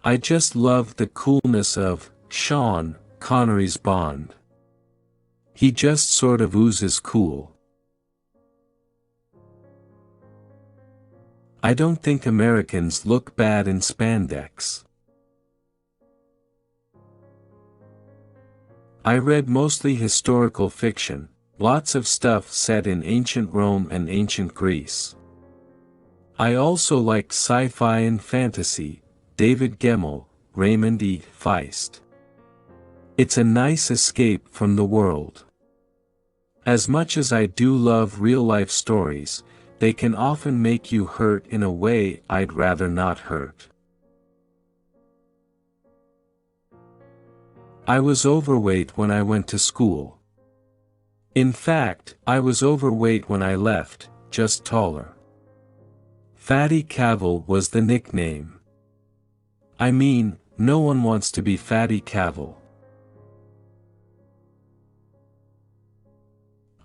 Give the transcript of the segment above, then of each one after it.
I just love the coolness of Sean Connery's Bond. He just sort of oozes cool. I don't think Americans look bad in spandex. I read mostly historical fiction, lots of stuff set in ancient Rome and ancient Greece. I also like sci-fi and fantasy, David Gemmell, Raymond E. Feist. It's a nice escape from the world. As much as I do love real-life stories, they can often make you hurt in a way I'd rather not hurt. I was overweight when I went to school. In fact, I was overweight when I left, just taller. Fatty Cavill was the nickname. I mean, no one wants to be Fatty Cavill.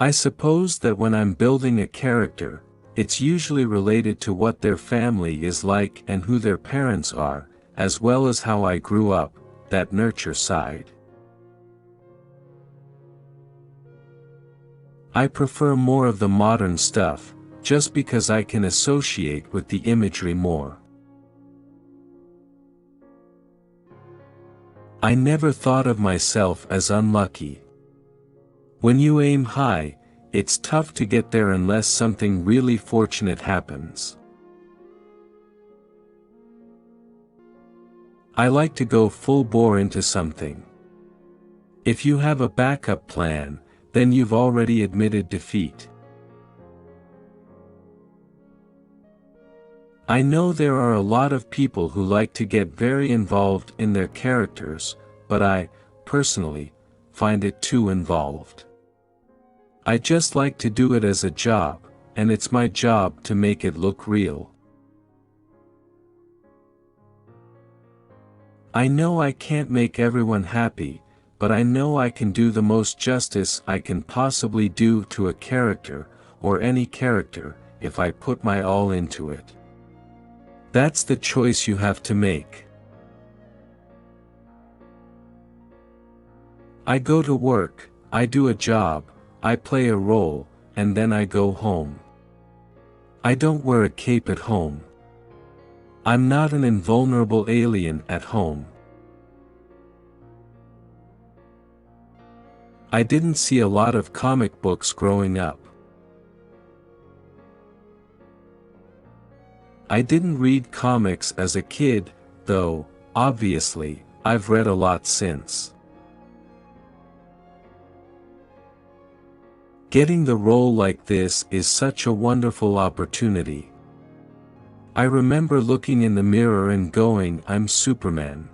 I suppose that when I'm building a character, it's usually related to what their family is like and who their parents are, as well as how I grew up, that nurture side. I prefer more of the modern stuff, just because I can associate with the imagery more. I never thought of myself as unlucky. When you aim high, it's tough to get there unless something really fortunate happens. I like to go full bore into something. If you have a backup plan, then you've already admitted defeat. I know there are a lot of people who like to get very involved in their characters, but I, personally, find it too involved. I just like to do it as a job, and it's my job to make it look real. I know I can't make everyone happy, but I know I can do the most justice I can possibly do to a character, or any character, if I put my all into it. That's the choice you have to make. I go to work, I do a job, I play a role, and then I go home. I don't wear a cape at home. I'm not an invulnerable alien at home. I didn't see a lot of comic books growing up. I didn't read comics as a kid, though, obviously, I've read a lot since. Getting the role like this is such a wonderful opportunity. I remember looking in the mirror and going, I'm Superman.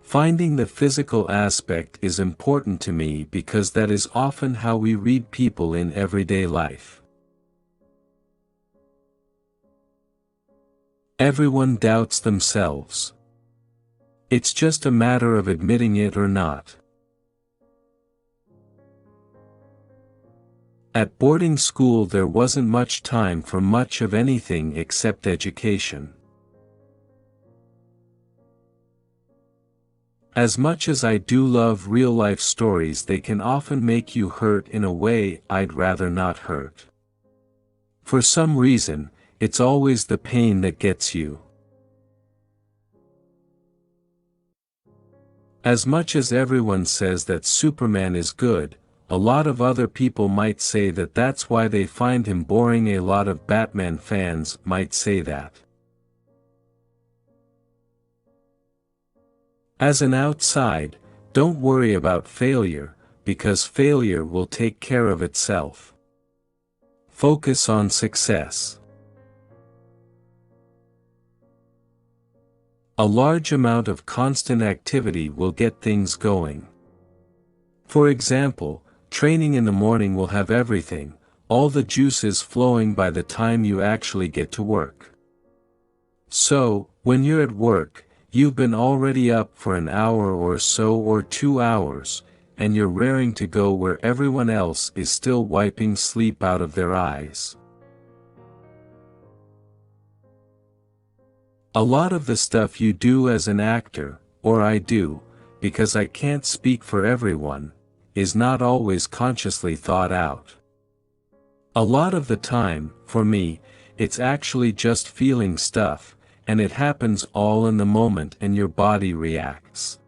Finding the physical aspect is important to me because that is often how we read people in everyday life. Everyone doubts themselves. It's just a matter of admitting it or not. At boarding school there wasn't much time for much of anything except education. As much as I do love real-life stories, they can often make you hurt in a way I'd rather not hurt. For some reason, it's always the pain that gets you. As much as everyone says that Superman is good, a lot of other people might say that that's why they find him boring. A lot of Batman fans might say that. As an outside, don't worry about failure, because failure will take care of itself. Focus on success. A large amount of constant activity will get things going. For example, training in the morning will have everything, all the juices flowing by the time you actually get to work. So, when you're at work, you've been already up for an hour or so or 2 hours, and you're raring to go where everyone else is still wiping sleep out of their eyes. A lot of the stuff you do as an actor, or I do, because I can't speak for everyone, is not always consciously thought out. A lot of the time, for me, it's actually just feeling stuff, and it happens all in the moment and your body reacts.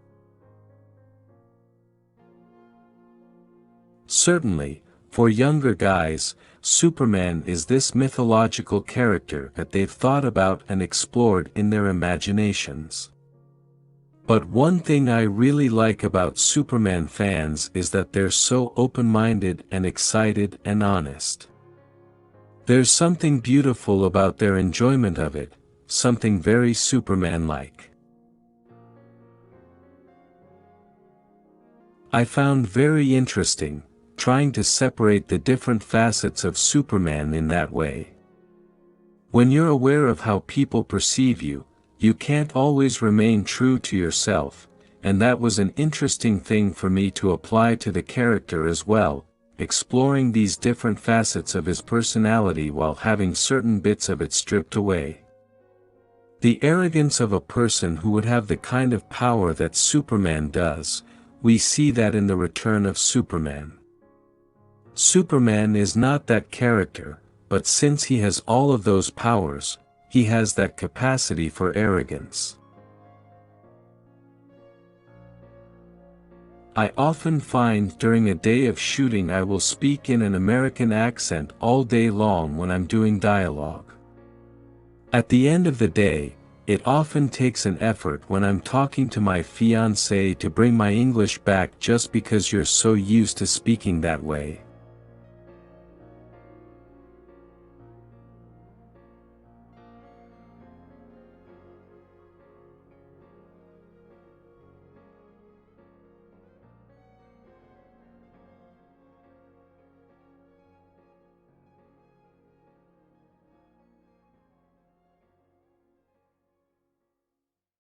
Certainly, for younger guys, Superman is this mythological character that they've thought about and explored in their imaginations. But one thing I really like about Superman fans is that they're so open-minded and excited and honest. There's something beautiful about their enjoyment of it, something very Superman-like. I found very interesting, trying to separate the different facets of Superman in that way. When you're aware of how people perceive you, you can't always remain true to yourself, and that was an interesting thing for me to apply to the character as well, exploring these different facets of his personality while having certain bits of it stripped away. The arrogance of a person who would have the kind of power that Superman does, we see that in the return of Superman. Superman is not that character, but since he has all of those powers, he has that capacity for arrogance. I often find during a day of shooting I will speak in an American accent all day long when I'm doing dialogue. At the end of the day, it often takes an effort when I'm talking to my fiancée to bring my English back just because you're so used to speaking that way.